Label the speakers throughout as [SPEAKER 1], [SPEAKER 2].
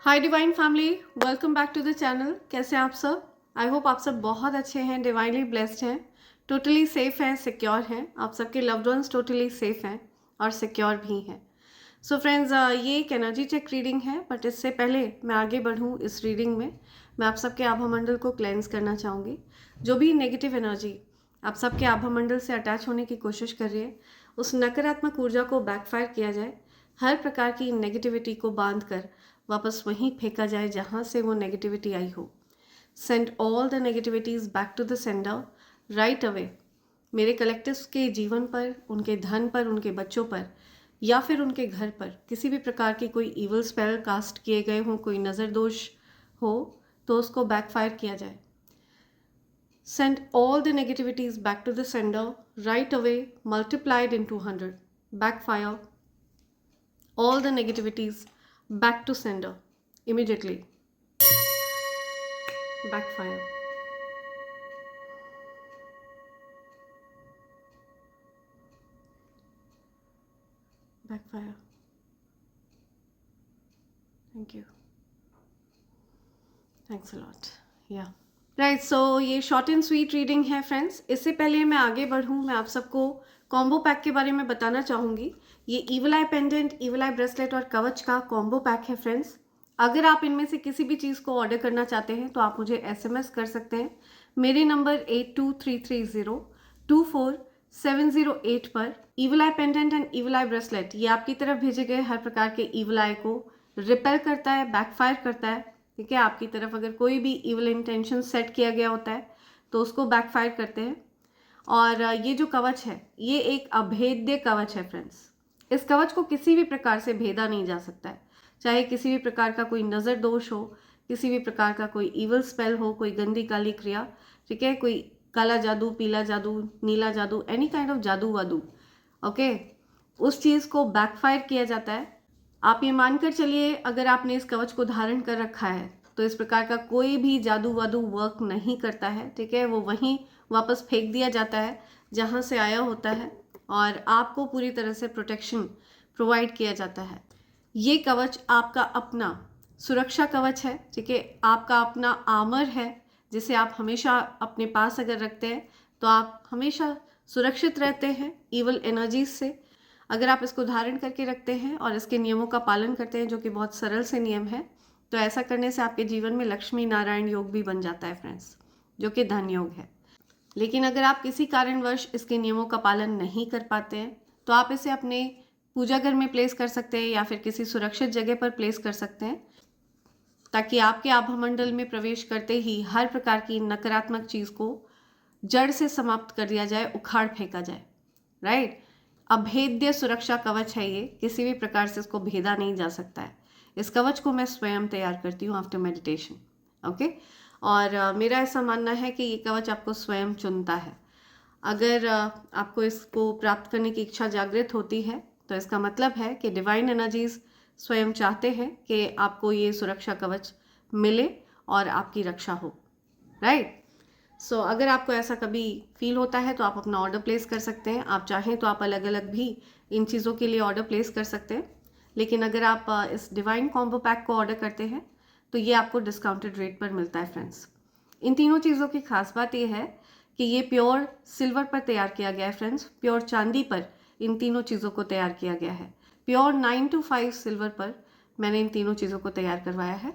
[SPEAKER 1] Hi divine family, welcome back to the channel. कैसे हैं आप सब? आई होप आप सब बहुत अच्छे हैं, डिवाइनली ब्लेस्ड हैं, टोटली सेफ हैं, सिक्योर हैं। आप सबके लव्ड वंस टोटली सेफ हैं और सिक्योर भी हैं। सो फ्रेंड्स, ये एक एनर्जी चेक रीडिंग है, बट इससे पहले मैं आगे बढ़ूँ इस रीडिंग में, मैं आप सबके आभा मंडल को क्लेंस करना चाहूँगी। जो भी नेगेटिव एनर्जी आप सबके आभा मंडल से अटैच होने की कोशिश कर रही है, उस नकारात्मक ऊर्जा को बैकफायर किया जाए। हर प्रकार की नेगेटिविटी को बांध कर वापस वहीं फेंका जाए जहाँ से वो नेगेटिविटी आई हो। Send all the negativities back to the sender right away. मेरे कलेक्टिव्स के जीवन पर, उनके धन पर, उनके बच्चों पर या फिर उनके घर पर किसी भी प्रकार की कोई इवल स्पेल कास्ट किए गए हों, कोई नज़र दोष हो, तो उसको बैकफायर किया जाए। Send all the negativities back to the sender right away, multiplied in 200। Backfire all the negativities back to sender immediately. Backfire. Backfire. Thank you. Thanks a lot. Yeah. Right, so ये short and sweet reading है friends. इससे पहले मैं आगे बढ़ूँ, मैं आप सबको कॉम्बो पैक के बारे में बताना चाहूँगी। ये इवल आई पेंडेंट, इवल आई ब्रेसलेट और कवच का कॉम्बो पैक है फ्रेंड्स। अगर आप इनमें से किसी भी चीज़ को ऑर्डर करना चाहते हैं तो आप मुझे SMS कर सकते हैं मेरे नंबर 8233024708 पर। Evil I pendant and evil I bracelet ये आपकी तरफ भेजे गए हर प्रकार के इवल आई को रिपेल करता है, बैकफायर करता है। ठीक है, आपकी तरफ अगर कोई भी इवल इंटेंशन सेट किया गया होता है तो उसको बैकफायर करते हैं। और ये जो कवच है ये एक अभेद्य कवच है फ्रेंड्स। इस कवच को किसी भी प्रकार से भेदा नहीं जा सकता है, चाहे किसी भी प्रकार का कोई नज़र दोष हो, किसी भी प्रकार का कोई इवल स्पेल हो, कोई गंदी काली क्रिया, ठीक है, कोई काला जादू, पीला जादू, नीला जादू, एनी काइंड ऑफ जादू वादू, ओके, उस चीज़ को बैकफायर किया जाता है। आप ये मानकर चलिए, अगर आपने इस कवच को धारण कर रखा है तो इस प्रकार का कोई भी जादू वादू वर्क नहीं करता है। ठीक है, वो वहीं वापस फेंक दिया जाता है जहाँ से आया होता है और आपको पूरी तरह से प्रोटेक्शन प्रोवाइड किया जाता है। ये कवच आपका अपना सुरक्षा कवच है। ठीक है, आपका अपना आर्मर है जिसे आप हमेशा अपने पास अगर रखते हैं तो आप हमेशा सुरक्षित रहते हैं ईवल एनर्जीज से। अगर आप इसको धारण करके रखते हैं और इसके नियमों का पालन करते हैं, जो कि बहुत सरल से नियम है, तो ऐसा करने से आपके जीवन में लक्ष्मी नारायण योग भी बन जाता है फ्रेंड्स, जो कि धन योग है। लेकिन अगर आप किसी कारणवश इसके नियमों का पालन नहीं कर पाते हैं तो आप इसे अपने पूजा घर में प्लेस कर सकते हैं या फिर किसी सुरक्षित जगह पर प्लेस कर सकते हैं, ताकि आपके आभा मंडल में प्रवेश करते ही हर प्रकार की नकारात्मक चीज़ को जड़ से समाप्त कर दिया जाए, उखाड़ फेंका जाए। राइट, अभेद्य सुरक्षा कवच है ये, किसी भी प्रकार से इसको भेदा नहीं जा सकता है। इस कवच को मैं स्वयं तैयार करती हूँ आफ्टर मेडिटेशन। ओके, और मेरा ऐसा मानना है कि ये कवच आपको स्वयं चुनता है। अगर आपको इसको प्राप्त करने की इच्छा जागृत होती है तो इसका मतलब है कि डिवाइन एनर्जीज स्वयं चाहते हैं कि आपको ये सुरक्षा कवच मिले और आपकी रक्षा हो। राइट, सो अगर आपको ऐसा कभी फील होता है तो आप अपना ऑर्डर प्लेस कर सकते हैं। आप चाहें तो आप अलग अलग भी इन चीज़ों के लिए ऑर्डर प्लेस कर सकते हैं, लेकिन अगर आप इस डिवाइन कॉम्बो पैक को ऑर्डर करते हैं तो ये आपको डिस्काउंटेड रेट पर मिलता है फ्रेंड्स। इन तीनों चीज़ों की खास बात यह है कि ये प्योर सिल्वर पर तैयार किया गया है फ्रेंड्स, प्योर चांदी पर इन तीनों चीज़ों को तैयार किया गया है। प्योर 9 to 5 सिल्वर पर मैंने इन तीनों चीज़ों को तैयार करवाया है।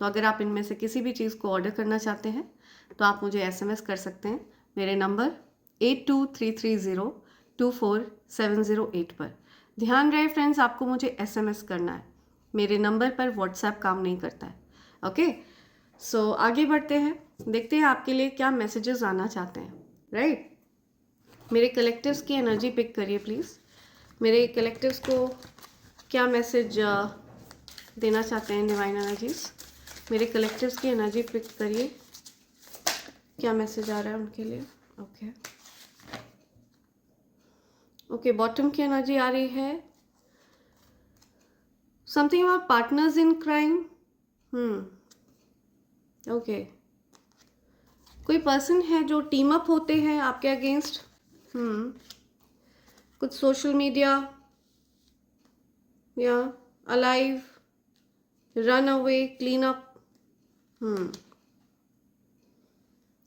[SPEAKER 1] तो अगर आप इनमें से किसी भी चीज़ को ऑर्डर करना चाहते हैं तो आप मुझे SMS कर सकते हैं मेरे नंबर 8233024708 पर। ध्यान रहे फ्रेंड्स, आपको मुझे SMS करना है, मेरे नंबर पर WhatsApp काम नहीं करता है। ओके, सो आगे बढ़ते हैं, देखते हैं आपके लिए क्या मैसेजेस आना चाहते हैं। राइट, मेरे कलेक्टिव्स की एनर्जी पिक करिए प्लीज़। मेरे कलेक्टिव्स को क्या मैसेज देना चाहते हैं डिवाइन एनर्जीज? मेरे कलेक्टिव्स की एनर्जी पिक करिए, क्या मैसेज आ रहा है उनके लिए। ओके ओके, बॉटम की एनर्जी आ रही है something about partners in crime. Okay, कोई पर्सन है जो टीम अप होते हैं आपके अगेंस्ट। कुछ सोशल मीडिया या alive run away, clean up.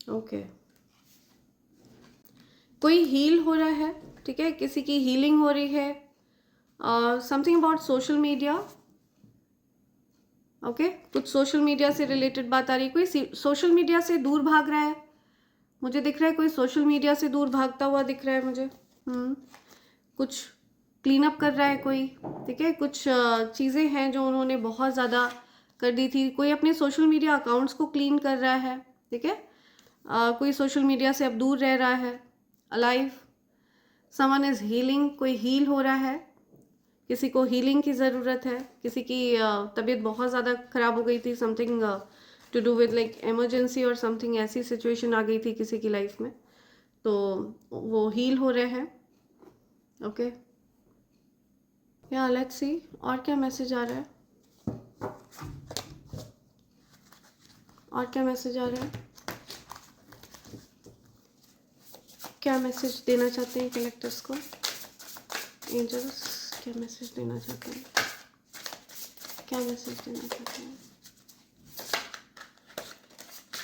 [SPEAKER 1] Okay, कोई हील हो रहा है, ठीक है, किसी की हीलिंग हो रही है। Something about social media. Okay, कुछ सोशल मीडिया से रिलेटेड बात आ रही है। कोई सोशल मीडिया से दूर भाग रहा है, मुझे दिख रहा है कोई सोशल मीडिया से दूर भागता हुआ दिख रहा है मुझे। कुछ क्लीन अप कर रहा है कोई, ठीक है, कुछ चीज़ें हैं जो उन्होंने बहुत ज़्यादा कर दी थी। कोई अपने सोशल मीडिया अकाउंट्स को क्लीन कर रहा है, ठीक है। कोई सोशल मीडिया से अब दूर रह रहा है। अलाइव, समवन इज हीलिंग, कोई हील हो रहा है, किसी को हीलिंग की ज़रूरत है, किसी की तबीयत बहुत ज़्यादा ख़राब हो गई थी, something to do with like emergency और समथिंग, ऐसी सिचुएशन आ गई थी किसी की लाइफ में, तो वो हील हो रहे हैं। ओके, या लेट्स सी और क्या मैसेज आ रहा है, और क्या मैसेज आ रहा है, क्या मैसेज देना चाहते हैं कलेक्टर्स को, एंजल्स क्या मैसेज देना चाहते हैं, क्या मैसेज देना चाहते हैं,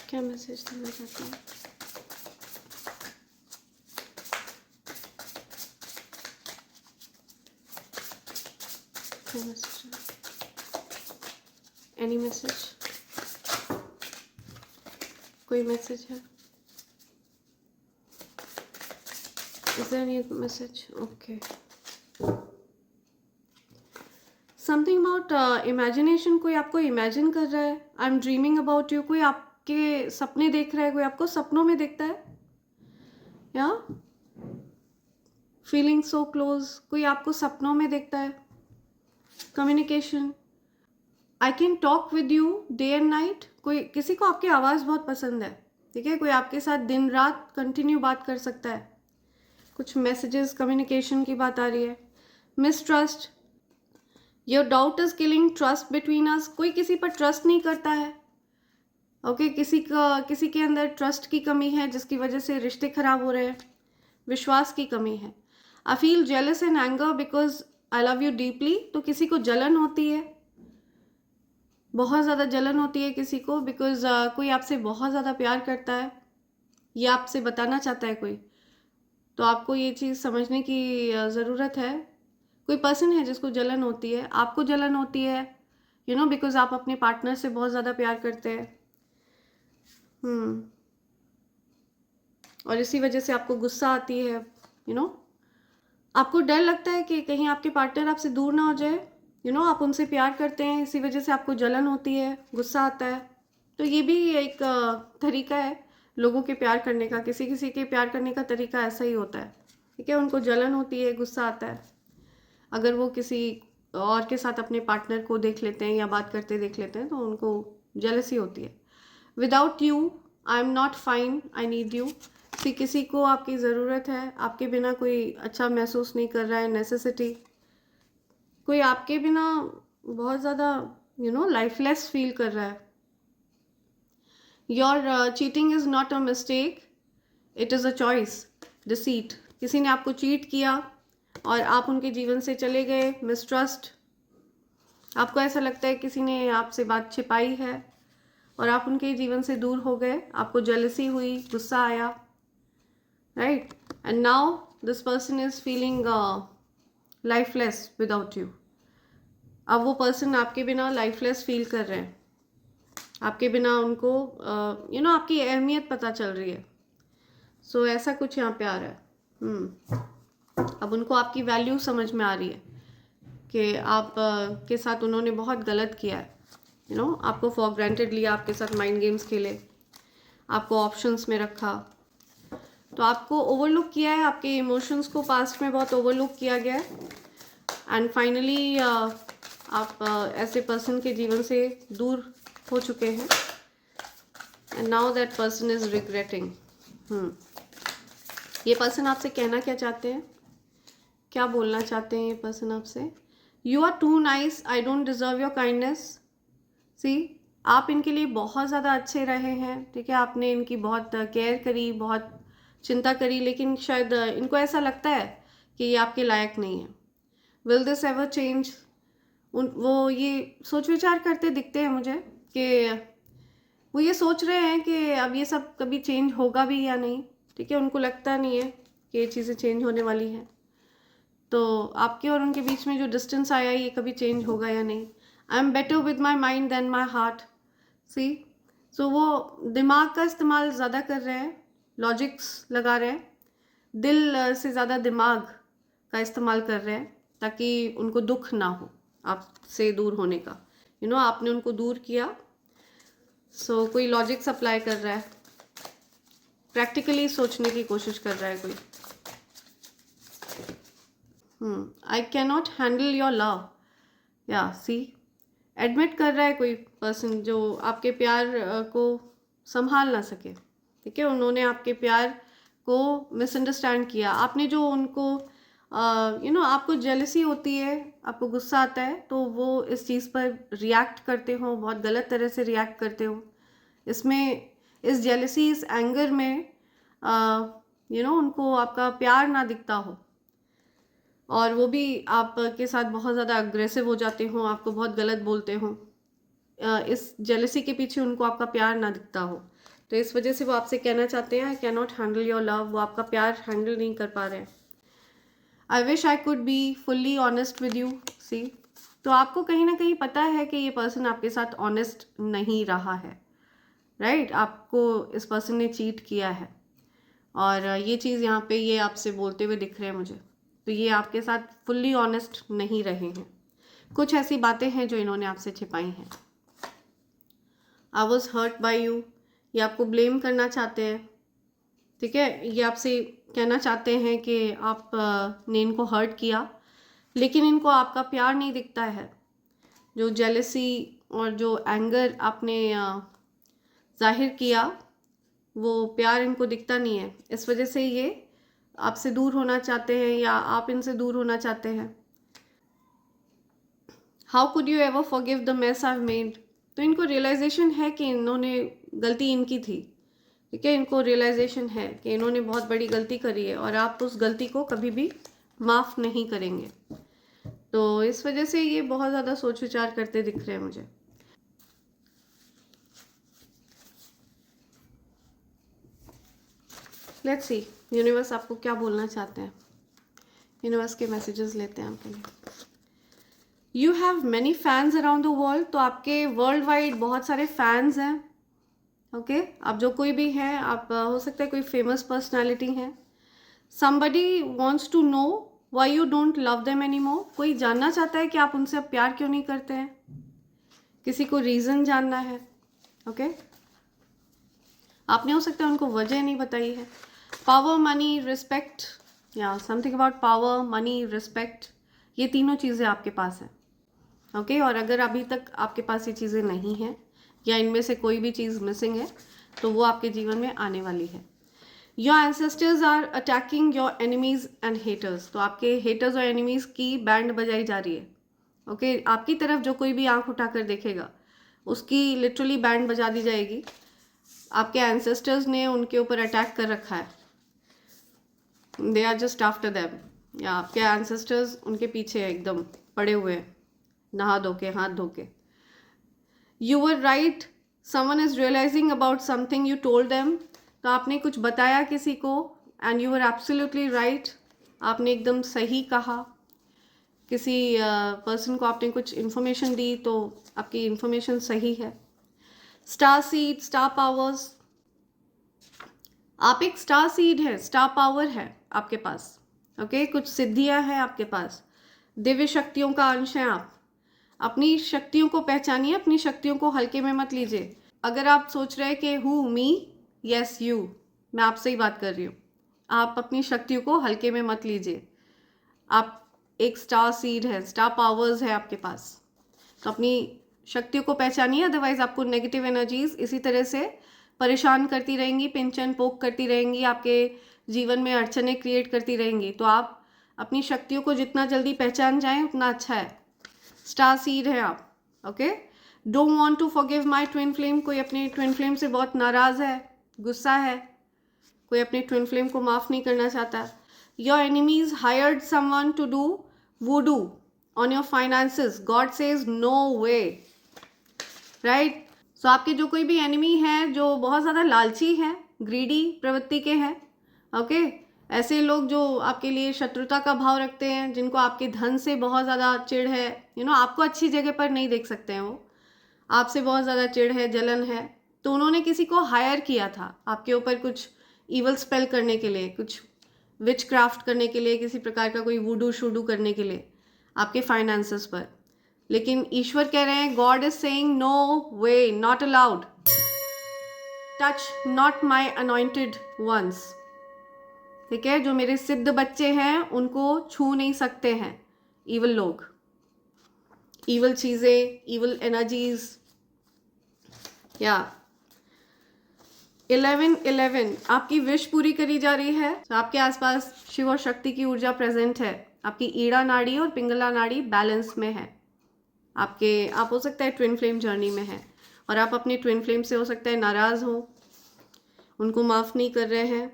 [SPEAKER 1] क्या मैसेज देना चाहते हैं। क्या मैसेज है, एनी मैसेज, कोई मैसेज है, is there any message. Okay, something about imagination, कोई आपको इमेजिन कर रहा है। I am dreaming about you, कोई आपके सपने देख रहा है, कोई आपको सपनों में देखता है, या फीलिंग सो क्लोज, कोई आपको सपनों में देखता है। Communication, I can talk with you day and night, कोई किसी को आपकी आवाज़ बहुत पसंद है, ठीक है, कोई आपके साथ दिन रात कंटिन्यू बात कर सकता है। कुछ मैसेजेस, कम्युनिकेशन की बात आ रही है। Mistrust, your doubt is killing trust between us, कोई किसी पर ट्रस्ट नहीं करता है। ओके, किसी के अंदर ट्रस्ट की कमी है जिसकी वजह से रिश्ते खराब हो रहे हैं, विश्वास की कमी है। I feel jealous and anger because I love you deeply, तो किसी को जलन होती है, बहुत ज़्यादा जलन होती है किसी को, बिकॉज कोई आपसे बहुत ज़्यादा प्यार करता है, ये आपसे बताना चाहता है कोई, तो आपको ये चीज़ समझने की ज़रूरत है। कोई पर्सन है जिसको जलन होती है, आपको जलन होती है, यू नो, बिकॉज आप अपने पार्टनर से बहुत ज़्यादा प्यार करते हैं। और इसी वजह से आपको गुस्सा आती है, यू नो, आपको डर लगता है कि कहीं आपके पार्टनर आपसे दूर ना हो जाए, यू नो, आप उनसे प्यार करते हैं, इसी वजह से आपको जलन होती है, गुस्सा आता है। तो ये भी एक तरीका है लोगों के प्यार करने का, किसी किसी के प्यार करने का तरीका ऐसा ही होता है, ठीक है, उनको जलन होती है, गुस्सा आता है। अगर वो किसी और के साथ अपने पार्टनर को देख लेते हैं या बात करते देख लेते हैं तो उनको जेलसी होती है। Without you I am not fine, I need you, किसी को आपकी ज़रूरत है, आपके बिना कोई अच्छा महसूस नहीं कर रहा है, नेसेसिटी, कोई आपके बिना बहुत ज़्यादा यू नो लाइफलेस फील कर रहा है। Your cheating is not a mistake, it is a choice. Deceit, किसी ने आपको चीट किया और आप उनके जीवन से चले गए। मिसट्रस्ट, आपको ऐसा लगता है किसी ने आपसे बात छिपाई है और आप उनके जीवन से दूर हो गए, आपको जेलसी हुई, गुस्सा आया, right, and now this person is feeling lifeless without you. अब वो पर्सन आपके बिना लाइफलेस फील कर रहे हैं, आपके बिना उनको यू नो आपकी अहमियत पता चल रही है। सो ऐसा कुछ यहाँ पे आ रहा है। अब उनको आपकी वैल्यू समझ में आ रही है कि आप के साथ उन्होंने बहुत गलत किया है, यू नो, आपको फॉर ग्रांटेड लिया, आपके साथ माइंड गेम्स खेले, आपको ऑप्शंस में रखा, तो आपको ओवरलुक किया है, आपके इमोशंस को पास्ट में बहुत ओवरलुक किया गया है, एंड फाइनली आप ऐसे पर्सन के जीवन से दूर हो चुके हैं, and now that person is regretting. ये पर्सन आपसे कहना क्या चाहते हैं, क्या बोलना चाहते हैं ये पर्सन आपसे? You are too nice, I don't deserve your kindness. See, आप इनके लिए बहुत ज़्यादा अच्छे रहे हैं, ठीक है, आपने इनकी बहुत केयर करी, बहुत चिंता करी, लेकिन शायद इनको ऐसा लगता है कि ये आपके लायक नहीं है। Will this ever change? वो ये सोच विचार करते दिखते हैं मुझे कि वो ये सोच रहे हैं कि अब ये सब कभी चेंज होगा भी या नहीं। ठीक है, उनको लगता नहीं है कि ये चीज़ें चेंज होने वाली हैं। तो आपके और उनके बीच में जो डिस्टेंस आया ये कभी चेंज होगा या नहीं। I am better with my mind than my heart. See, so वो दिमाग का इस्तेमाल ज़्यादा कर रहे हैं, लॉजिक्स लगा रहे हैं, दिल से ज़्यादा दिमाग का इस्तेमाल कर रहे हैं, ताकि उनको दुख ना हो आपसे दूर होने का। आपने उनको दूर किया, सो कोई लॉजिक्स अप्लाई कर रहा है, प्रैक्टिकली सोचने की कोशिश कर रहा है कोई। आई can not handle your love, या सी, एडमिट कर रहा है कोई पर्सन जो आपके प्यार को संभाल ना सके। ठीक है, उन्होंने आपके प्यार को मिसअंडरस्टैंड किया। आपने जो उनको आपको जेलसी होती है, आपको गुस्सा आता है, तो वो इस चीज़ पर रिएक्ट करते हो, बहुत गलत तरह से रिएक्ट करते हो। इसमें इस जेलसी, इस एंगर में उनको आपका प्यार ना दिखता हो, और वो भी आपके साथ बहुत ज़्यादा अग्रेसिव हो जाते हो, आपको बहुत गलत बोलते हो। इस जेलसी के पीछे उनको आपका प्यार ना दिखता हो, तो इस वजह से वो आपसे कहना चाहते हैं I can not handle your love. वो आपका प्यार हैंडल नहीं कर पा रहे हैं। I wish I could be fully honest with you. See, तो आपको कहीं ना कहीं पता है कि ये पर्सन आपके साथ ऑनेस्ट नहीं रहा है, राइट? आपको इस पर्सन ने चीट किया है, और ये चीज़ यहाँ पे ये आपसे बोलते हुए दिख रहे हैं मुझे। तो ये आपके साथ फुल्ली ऑनेस्ट नहीं रहे हैं, कुछ ऐसी बातें हैं जो इन्होंने आपसे छिपाई हैं। I was hurt by you, ये आपको ब्लेम करना चाहते हैं। ठीक है, ये आपसे कहना चाहते हैं कि आप ने इनको हर्ट किया, लेकिन इनको आपका प्यार नहीं दिखता है। जो जेलसी और जो एंगर आपने जाहिर किया, वो प्यार इनको दिखता नहीं है। इस वजह से ये आपसे दूर होना चाहते हैं, या आप इनसे दूर होना चाहते हैं। How could you ever forgive the mess I made? तो इनको रियलाइजेशन है कि इन्होंने गलती इनकी थी। ठीक है, इनको रियलाइजेशन है कि इन्होंने बहुत बड़ी गलती करी है, और आप उस गलती को कभी भी माफ़ नहीं करेंगे। तो इस वजह से ये बहुत ज़्यादा सोच विचार करते दिख रहे हैं मुझे। लेट्स सी यूनिवर्स आपको क्या बोलना चाहते हैं। यूनिवर्स के मैसेजेस लेते हैं आपके लिए। You have many fans around the world, तो आपके वर्ल्ड वाइड बहुत सारे फैंस हैं। ओके, आप जो कोई भी हैं, आप हो सकता है कोई फेमस पर्सनैलिटी हैं। Somebody wants to know why you don't love them any more, कोई जानना चाहता है कि आप उनसे अब प्यार क्यों नहीं करते हैं, किसी को रीज़न जानना है। ओके, आपने हो सकता है उनको वजह नहीं बताई है। पावर, मनी, रिस्पेक्ट, या something about power, money, respect, ये तीनों चीज़ें आपके पास हैं। ओके, और अगर अभी तक आपके पास ये चीज़ें नहीं हैं, या इनमें से कोई भी चीज़ मिसिंग है, तो वो आपके जीवन में आने वाली है। Your ancestors are attacking your enemies and haters, तो आपके हेटर्स और एनिमीज़ की बैंड बजाई जा रही है। ओके, आपकी तरफ जो कोई भी आंख उठाकर देखेगा, उसकी लिटरली बैंड बजा दी जाएगी। आपके एंसेस्टर्स ने उनके ऊपर अटैक कर रखा है, they are just after them, या आपके एंसेस्टर्स उनके पीछे एकदम पड़े हुए हैं, नहा धो के, हाथ धो के। You were right, someone is realising about something you told them, तो आपने कुछ बताया किसी को, and you were absolutely right, आपने एकदम सही कहा। किसी पर्सन को आपने कुछ इन्फॉर्मेशन दी, तो आपकी इन्फॉर्मेशन सही है। स्टार सीड, स्टार पावर्स, आप एक स्टार सीड है, स्टार पावर है आपके पास। ओके, कुछ सिद्धियां हैं आपके पास, दिव्य शक्तियों का अंश हैं आप। अपनी शक्तियों को पहचानिए, अपनी शक्तियों को हल्के में मत लीजिए। अगर आप सोच रहे हैं कि हु मी, यस यू, मैं आपसे ही बात कर रही हूँ। आप अपनी शक्तियों को हल्के में मत लीजिए। आप एक स्टार सीड है, स्टार पावर्स है आपके पास, तो अपनी शक्तियों को पहचानिए। अदरवाइज आपको नेगेटिव एनर्जीज इसी तरह से परेशान करती रहेंगी, पिंचन पोक करती रहेंगी, आपके जीवन में अड़चने क्रिएट करती रहेंगी। तो आप अपनी शक्तियों को जितना जल्दी पहचान जाएं उतना अच्छा है। स्टार सीड है आप। Okay, don't want to forgive my twin flame, कोई अपने ट्विन फ्लेम से बहुत नाराज है, गुस्सा है, कोई अपने ट्विन फ्लेम को माफ़ नहीं करना चाहता। Your enemies hired someone to do voodoo, on your finances, God says no way, right. So आपके जो कोई भी एनिमी है जो बहुत ज़्यादा लालची है, ग्रीडी प्रवृत्ति के हैं, ओके, ऐसे लोग जो आपके लिए शत्रुता का भाव रखते हैं, जिनको आपके धन से बहुत ज़्यादा चिढ़ है, आपको अच्छी जगह पर नहीं देख सकते हैं, वो आपसे बहुत ज़्यादा चिढ़ है, जलन है, तो उन्होंने किसी को हायर किया था आपके ऊपर कुछ इवल स्पेल करने के लिए, कुछ विच क्राफ्ट करने के लिए, किसी प्रकार का कोई वुडू शूडू करने के लिए आपके फाइनेंसेस पर। लेकिन ईश्वर कह रहे हैं, God is saying no way, not allowed, touch not my anointed ones, ठीक है। जो मेरे सिद्ध बच्चे हैं उनको छू नहीं सकते हैं इवल लोग, इवल चीज़ें, इवल एनर्जीज। या 1111 आपकी विश पूरी करी जा रही है। तो आपके आसपास शिव और शक्ति की ऊर्जा प्रेजेंट है, आपकी ईड़ा नाड़ी और पिंगला नाड़ी बैलेंस में है, आप हो सकता है ट्विन फ्लेम जर्नी में है, और आप अपनी ट्विन फ्लेम से हो सकता है नाराज़ हो, उनको माफ़ नहीं कर रहे हैं।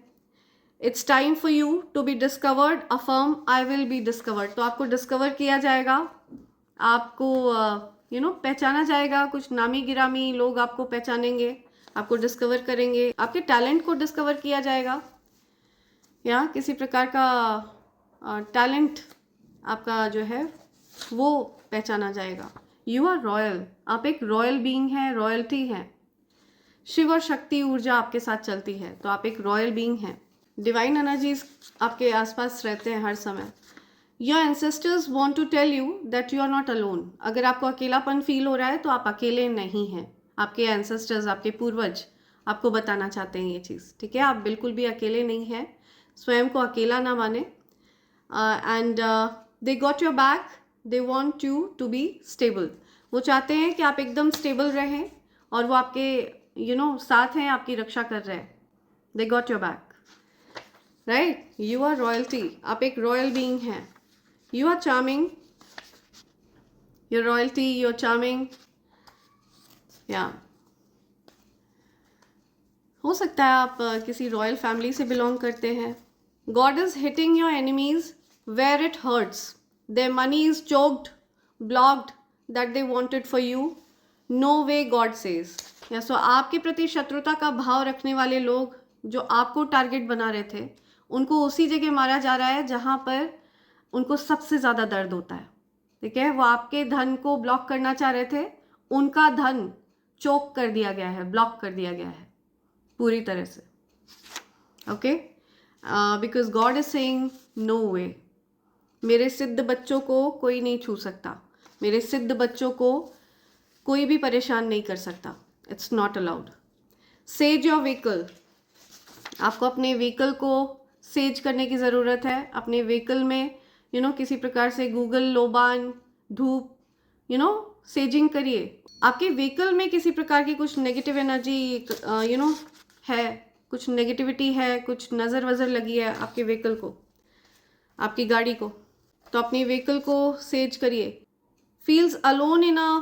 [SPEAKER 1] It's time for you to be discovered, affirm I will be discovered. तो आपको डिस्कवर किया जाएगा, आपको पहचाना जाएगा, कुछ नामी गिरामी लोग आपको पहचानेंगे, आपको डिस्कवर करेंगे, आपके टैलेंट को डिस्कवर किया जाएगा, या किसी प्रकार का टैलेंट आपका जो है वो पहचाना जाएगा। यू आर रॉयल, आप एक रॉयल बीइंग है, रॉयल्टी है, शिव और शक्ति ऊर्जा आपके साथ चलती है, तो आप एक रॉयल बीइंग हैं। डिवाइन एनर्जीज आपके आसपास रहते हैं हर समय। Your ancestors want to tell you that you are not alone. अगर आपको अकेलापन फील हो रहा है तो आप अकेले नहीं हैं, आपके एंसेस्टर्स, आपके पूर्वज आपको बताना चाहते हैं ये चीज़, ठीक है। आप बिल्कुल भी अकेले नहीं हैं, स्वयं को अकेला ना माने। And they got your back, they want you to be stable. वो चाहते हैं कि आप एकदम स्टेबल रहें, और वो आपके साथ हैं, आपकी रक्षा कर रहे हैं। They got your back, right. You are royalty, आप एक रॉयल बीइंग हैं। You are charming, your royalty, your charming. या हो सकता है आप किसी रॉयल फैमिली से बिलोंग करते हैं। God is hitting your enemies where it hurts, their money is choked, blocked that they wanted for you, no way God says. या सो आपके प्रति शत्रुता का भाव रखने वाले लोग जो आपको टारगेट बना रहे थे, उनको उसी जगह मारा जा रहा है जहाँ पर उनको सबसे ज़्यादा दर्द होता है, ठीक है। वो आपके धन को ब्लॉक करना चाह रहे थे, उनका धन चोक कर दिया गया है, ब्लॉक कर दिया गया है पूरी तरह से, okay. Because God is saying no way, मेरे सिद्ध बच्चों को कोई नहीं छू सकता, मेरे सिद्ध बच्चों को कोई भी परेशान नहीं कर सकता, it's not allowed. Says your vehicle, आपको अपने व्हीकल को सेज करने की ज़रूरत है। अपने व्हीकल में किसी प्रकार से गूगल, लोबान, धूप, सेजिंग करिए। आपके व्हीकल में किसी प्रकार की कुछ नेगेटिव एनर्जी है, कुछ नेगेटिविटी है, कुछ नज़र वज़र लगी है आपके व्हीकल को, आपकी गाड़ी को, तो अपनी व्हीकल को सेज करिए। Feels alone in a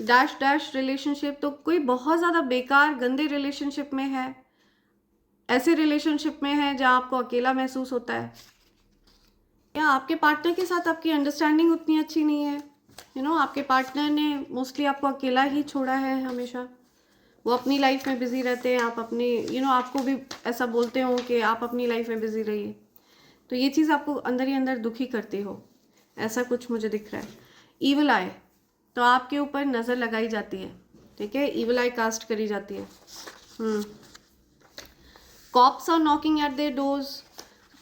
[SPEAKER 1] dash dash relationship, तो कोई बहुत ज़्यादा बेकार गंदे रिलेशनशिप में है, ऐसे रिलेशनशिप में है जहाँ आपको अकेला महसूस होता है, या आपके पार्टनर के साथ आपकी अंडरस्टैंडिंग उतनी अच्छी नहीं है, आपके पार्टनर ने मोस्टली आपको अकेला ही छोड़ा है हमेशा, वो अपनी लाइफ में बिजी रहते हैं, आप अपनी आपको भी ऐसा बोलते हो कि आप अपनी लाइफ में बिजी रहिए, तो ये चीज़ आपको अंदर ही अंदर दुखी करती हो, ऐसा कुछ मुझे दिख रहा है। ईवल आई, तो आपके ऊपर नज़र लगाई जाती है, ठीक है, ईवल आई कास्ट करी जाती है। Cops are knocking at their doors,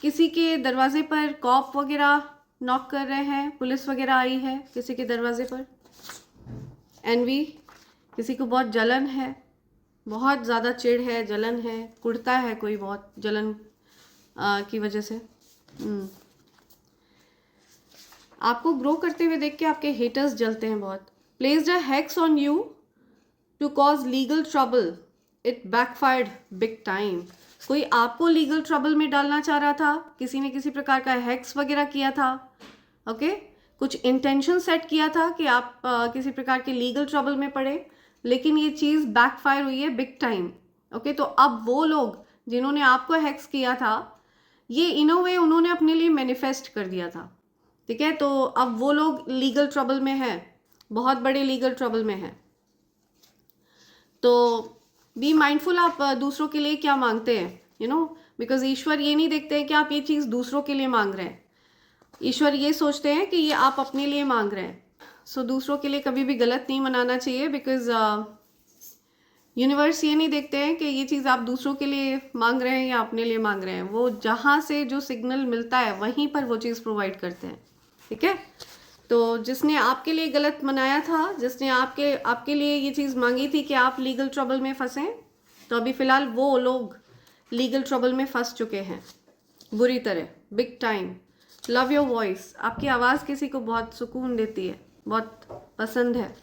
[SPEAKER 1] किसी के दरवाजे पर कॉप वगैरह नॉक कर रहे हैं, पुलिस वगैरह आई है किसी के दरवाजे पर। एनवी, किसी को बहुत जलन है, बहुत ज़्यादा चिढ़ है, जलन है, कुड़ता है कोई बहुत जलन की वजह से। आपको ग्रो करते हुए देख के आपके हेटर्स जलते हैं बहुत। Placed a hex on you to cause legal trouble, it backfired big time. कोई आपको लीगल ट्रबल में डालना चाह रहा था, किसी ने किसी प्रकार का हैक्स वगैरह किया था, ओके, कुछ इंटेंशन सेट किया था कि आप किसी प्रकार के लीगल ट्रबल में पड़े, लेकिन ये चीज़ बैकफायर हुई है बिग टाइम, ओके। तो अब वो लोग जिन्होंने आपको हैक्स किया था, ये इन अ वे उन्होंने अपने लिए मैनिफेस्ट कर दिया था, ठीक है, तो अब वो लोग लीगल ट्रबल में है, बहुत बड़े लीगल ट्रबल में है। तो बी माइंडफुल, आप दूसरों के लिए क्या मांगते हैं, यू नो, बिकॉज ईश्वर ये नहीं देखते हैं कि आप ये चीज़ दूसरों के लिए मांग रहे हैं, ईश्वर ये सोचते हैं कि ये आप अपने लिए मांग रहे हैं। सो दूसरों के लिए कभी भी गलत नहीं मनाना चाहिए, बिकॉज यूनिवर्स ये नहीं देखते हैं कि ये चीज़ आप दूसरों के लिए मांग रहे हैं या अपने लिए मांग रहे हैं, वो जहाँ से जो सिग्नल मिलता है वहीं पर वो चीज़ प्रोवाइड करते हैं। ठीक है, तो जिसने आपके लिए गलत मनाया था, जिसने आपके लिए ये चीज़ मांगी थी कि आप लीगल ट्रबल में फंसें, तो अभी फ़िलहाल वो लोग लीगल ट्रबल में फंस चुके हैं बुरी तरह, big time. Love your voice, आपकी आवाज़ किसी को बहुत सुकून देती है, बहुत पसंद है,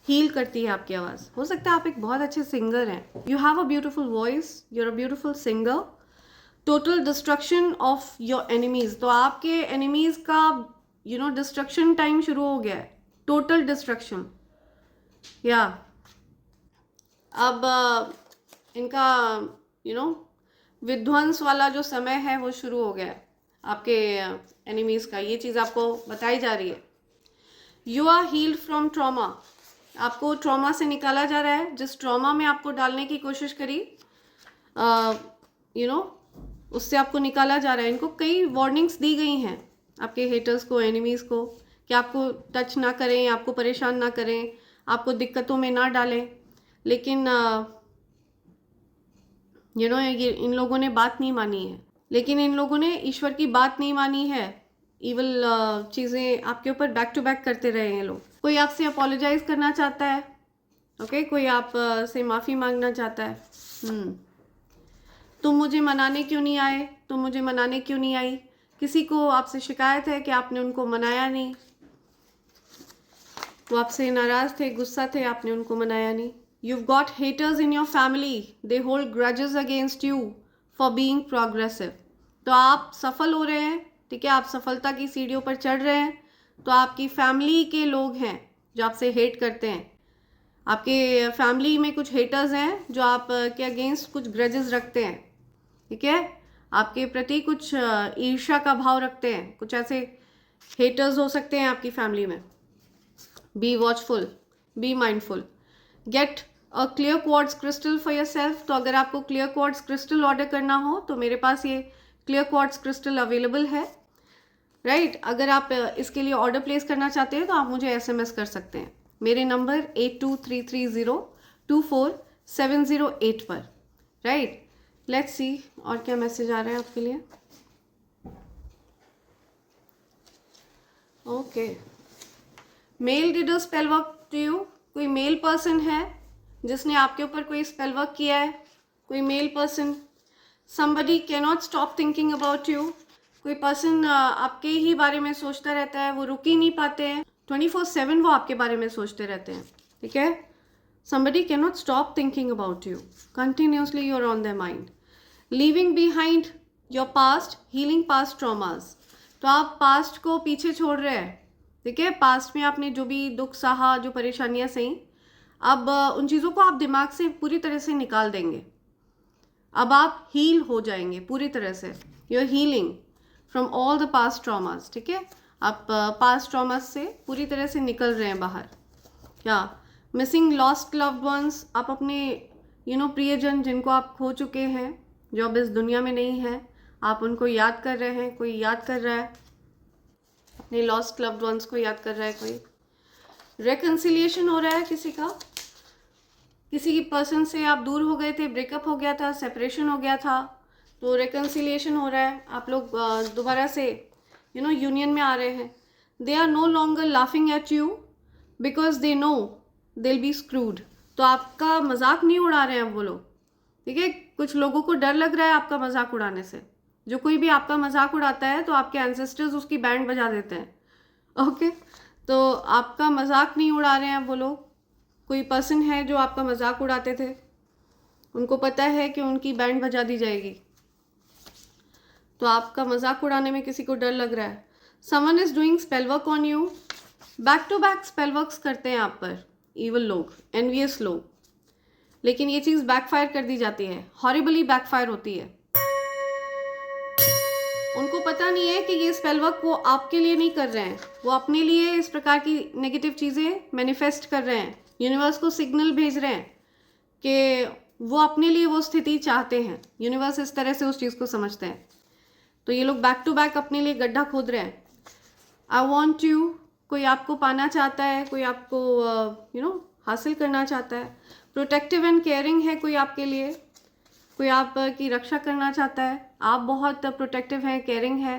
[SPEAKER 1] हील करती है आपकी आवाज़। हो सकता है आप एक बहुत अच्छे सिंगर हैं, you have a beautiful voice, you are a beautiful singer. Total destruction of your enemies, तो आपके एनिमीज़ का डिस्ट्रक्शन टाइम शुरू हो गया है, टोटल डिस्ट्रक्शन। या अब इनका विध्वंस वाला जो समय है वो शुरू हो गया है आपके एनिमीज़ का, ये चीज़ आपको बताई जा रही है। You are healed from trauma, आपको ट्रॉमा से निकाला जा रहा है, जिस ट्रॉमा में आपको डालने की कोशिश करी उससे आपको निकाला जा रहा है। इनको कई वार्निंग्स दी गई हैं आपके हेटर्स को, एनिमीज़ को, कि आपको टच ना करें, आपको परेशान ना करें, आपको दिक्कतों में ना डालें, लेकिन ये इन लोगों ने बात नहीं मानी है, लेकिन इन लोगों ने ईश्वर की बात नहीं मानी है। इवल चीज़ें आपके ऊपर बैक टू बैक करते रहे हैं लोग। कोई आपसे अपोलोजाइज करना चाहता है, ओके, कोई आप से माफ़ी मांगना चाहता है। तुम मुझे मनाने क्यों नहीं आए, तुम मुझे मनाने क्यों नहीं आई, किसी को आपसे शिकायत है कि आपने उनको मनाया नहीं, वो आपसे नाराज़ थे, गुस्सा थे, आपने उनको मनाया नहीं। You've got haters in your family, they hold grudges against you for being progressive। तो आप सफल हो रहे हैं, ठीक है, आप सफलता की सीढ़ियों पर चढ़ रहे हैं, तो आपकी फैमिली के लोग हैं जो आपसे हेट करते हैं, आपके फैमिली में कुछ हेटर्स हैं जो आप के अगेंस्ट कुछ ग्रजेस रखते हैं, ठीक है, आपके प्रति कुछ ईर्ष्या का भाव रखते हैं, कुछ ऐसे हेटर्स हो सकते हैं आपकी फैमिली में। Be watchful, be mindful, get a clear quartz crystal for your self. तो अगर आपको क्लियर क्वार्ट्ज क्रिस्टल ऑर्डर करना हो तो मेरे पास ये क्लियर क्वार्ट्ज क्रिस्टल अवेलेबल है, राइट। अगर आप इसके लिए ऑर्डर प्लेस करना चाहते हैं तो आप मुझे SMS कर सकते हैं मेरे नंबर 8233024708 पर, राइट। लेट्स सी और क्या मैसेज आ रहा है आपके लिए। Okay, male did a spell work to you, कोई मेल पर्सन है जिसने आपके ऊपर कोई स्पेल वर्क किया है, कोई male person. Somebody can not stop thinking about you, कोई पर्सन आपके ही बारे में सोचता रहता है, वो रुक ही नहीं पाते हैं, 24/7 वो आपके बारे में सोचते रहते हैं, ठीक है। Somebody can not stop thinking about you, continuously you are on their mind. Leaving behind your past, healing past traumas, तो आप पास्ट को पीछे छोड़ रहे हैं, ठीक है। पास्ट में आपने जो भी दुख सहा, जो परेशानियां सही, अब उन चीज़ों को आप दिमाग से पूरी तरह से निकाल देंगे, अब आप हील हो जाएंगे पूरी तरह से। You are healing from all the past traumas, ठीक है, आप पास्ट ट्रॉमास से पूरी तरह से निकल रहे हैं बाहर। क्या मिसिंग लॉस्ट लव्ड वंस, आप अपने प्रियजन जिनको आप खो चुके हैं, जो अब इस दुनिया में नहीं है, आप उनको याद कर रहे हैं, कोई याद कर रहा है अपने लॉस्ट लव्ड वंस को, याद कर रहा है कोई। रेकन्सिलिएशन हो रहा है किसी का, किसी पर्सन से आप दूर हो गए थे, ब्रेकअप हो गया था, सेपरेशन हो गया था, तो रेकन्सिलिएशन हो रहा है, आप लोग दोबारा से यूनियन में आ रहे हैं। They are no longer laughing at you because they know they will be screwed, तो आपका मजाक नहीं उड़ा रहे हैं वो लोग, ठीक है। कुछ लोगों को डर लग रहा है आपका मजाक उड़ाने से, जो कोई भी आपका मजाक उड़ाता है तो आपके एंसेस्टर्स उसकी बैंड बजा देते हैं, ओके। तो आपका मजाक नहीं उड़ा रहे हैं वो लोग, कोई पर्सन है जो आपका मजाक उड़ाते थे, उनको पता है कि उनकी बैंड बजा दी जाएगी, तो आपका मजाक उड़ाने में किसी को डर लग रहा है। Someone is doing spell work on you, back to back spell works करते हैं आप पर इवल लोग, एनवियस लोग, लेकिन ये चीज़ बैकफायर कर दी जाती है, हॉरिबली बैकफायर होती है। उनको पता ऐसा नहीं है कि ये स्पेल वर्क वो आपके लिए नहीं कर रहे हैं, वो अपने लिए इस प्रकार की नेगेटिव चीज़ें मैनिफेस्ट कर रहे हैं, यूनिवर्स को सिग्नल भेज रहे हैं कि वो अपने लिए वो स्थिति चाहते हैं। यूनिवर्स इस तरह से उस चीज़ को समझते हैं। तो ये लोग बैक टू बैक अपने लिए गड्ढा खोद रहे हैं। आई वॉन्ट यू, कोई आपको पाना चाहता है, कोई आपको हासिल करना चाहता है। प्रोटेक्टिव एंड केयरिंग है कोई आपके लिए, कोई आपकी रक्षा करना चाहता है। आप बहुत प्रोटेक्टिव हैं, केयरिंग है,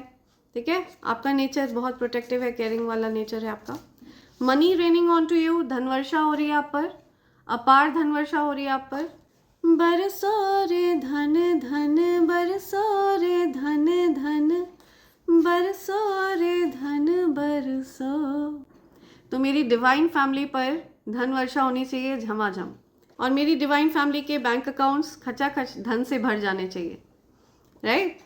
[SPEAKER 1] ठीक है, आपका नेचर बहुत प्रोटेक्टिव है, केयरिंग वाला नेचर है आपका। Money raining on to you, धन वर्षा हो रही है आप पर, अपार धन वर्षा हो रही है आप पर। बरसो रे धन धन, बरसो रे धन धन, बरसो रे धन बरसो। तो मेरी डिवाइन फैमिली पर धन वर्षा होनी चाहिए झमाझम, और मेरी डिवाइन फैमिली के बैंक अकाउंट्स खचाखच धन से भर जाने चाहिए, right.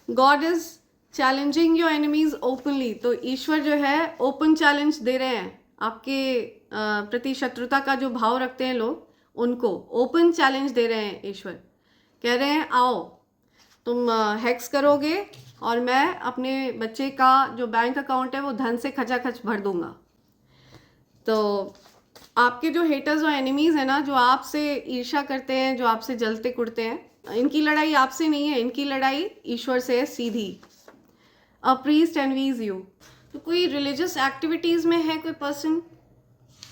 [SPEAKER 1] God is challenging your enemies openly, तो ईश्वर जो है ओपन चैलेंज दे रहे हैं आपके प्रति शत्रुता का जो भाव रखते हैं लोग, उनको ओपन चैलेंज दे रहे हैं ईश्वर। कह रहे हैं आओ तुम हैक्स करोगे और मैं अपने बच्चे का जो बैंक अकाउंट है वो धन से खचाखच भर दूंगा। तो आपके जो हेटर्स और एनिमीज़ हैं ना, जो आपसे ईर्ष्या करते हैं, जो आपसे जलते कुड़ते हैं, इनकी लड़ाई आपसे नहीं है, इनकी लड़ाई ईश्वर से है सीधी। अ प्रीस्ट एनवीज यू, तो कोई रिलीजियस एक्टिविटीज़ में है कोई पर्सन,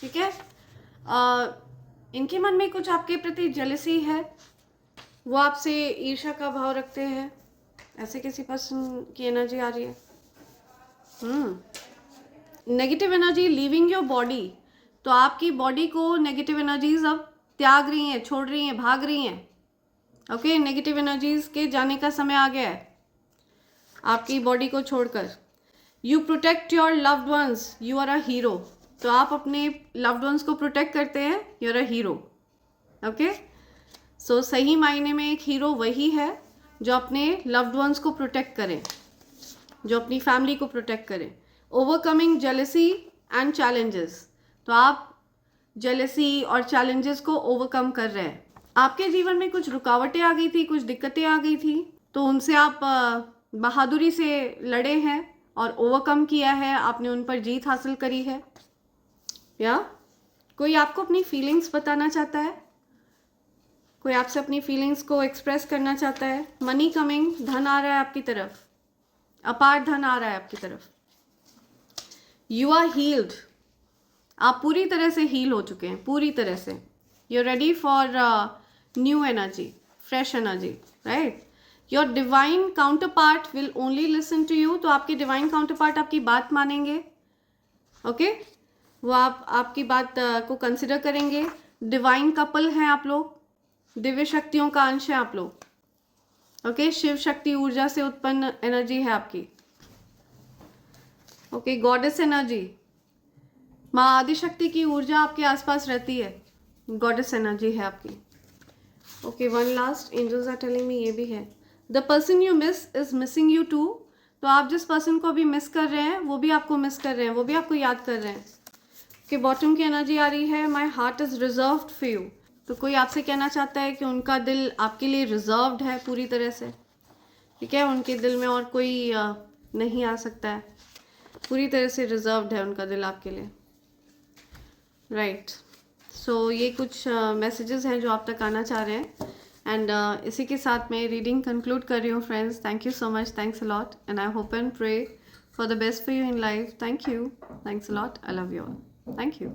[SPEAKER 1] ठीक है, इनके मन में कुछ आपके प्रति जेलसी है, वो आपसे ईर्ष्या का भाव रखते हैं, ऐसे किसी पर्सन की एनर्जी आ रही है। Negative energy leaving your body, तो आपकी बॉडी को नेगेटिव एनर्जीज अब त्याग रही हैं, छोड़ रही हैं, भाग रही हैं। ओके, नेगेटिव एनर्जीज के जाने का समय आ गया है आपकी बॉडी को छोड़कर। You protect your loved ones, you are a hero, तो आप अपने लव्ड वंस को प्रोटेक्ट करते हैं, you are a hero. Okay, so सही मायने में एक हीरो वही है जो अपने लव्ड वंस को प्रोटेक्ट करे, जो अपनी फैमिली को प्रोटेक्ट करे। ओवरकमिंग जेलसी एंड चैलेंजेस, तो आप जेलसी और चैलेंजेस को ओवरकम कर रहे हैं। आपके जीवन में कुछ रुकावटें आ गई थी, कुछ दिक्कतें आ गई थी, तो उनसे आप बहादुरी से लड़े हैं और ओवरकम किया है, आपने उन पर जीत हासिल करी है। या कोई आपको अपनी फीलिंग्स बताना चाहता है, कोई आपसे अपनी फीलिंग्स को एक्सप्रेस करना चाहता है। मनी कमिंग, धन आ रहा है आपकी तरफ, अपार धन आ रहा है आपकी तरफ। यू आर हील्ड, आप पूरी तरह से हील हो चुके हैं, पूरी तरह से। You are ready for new energy, fresh energy, right. Your divine counterpart will only listen to you, तो आपके डिवाइन काउंटर पार्ट आपकी बात मानेंगे। ओके, वो आपकी बात को कंसिडर करेंगे। डिवाइन कपल हैं आप लोग, दिव्य शक्तियों का अंश है आप लोग। ओके, शिव शक्ति ऊर्जा से उत्पन्न एनर्जी है आपकी। ओके, गॉडेस एनर्जी, माँ आदिशक्ति की ऊर्जा आपके आसपास रहती है, गॉडेस एनर्जी है आपकी। Okay, one last, angels are telling me ये भी है। The person you miss is missing you too, तो आप जिस पर्सन को अभी मिस कर रहे हैं वो भी आपको मिस कर रहे हैं, वो भी आपको याद कर रहे हैं। कि बॉटम की एनर्जी आ रही है, my heart is reserved for you, तो कोई आपसे कहना चाहता है कि उनका दिल आपके लिए रिजर्व्ड है पूरी तरह से, ठीक है, उनके दिल में और कोई नहीं आ सकता है, पूरी तरह से रिजर्व्ड है उनका दिल आपके लिए, राइट। सो ये कुछ मैसेजेस हैं जो आप तक आना चाह रहे हैं। एंड इसी के साथ मैं रीडिंग कंक्लूड कर रही हूँ friends. Thank you so much, thanks a lot, and I hope and pray for the best for you in life. Thank you, thanks a lot, I love you all, thank you.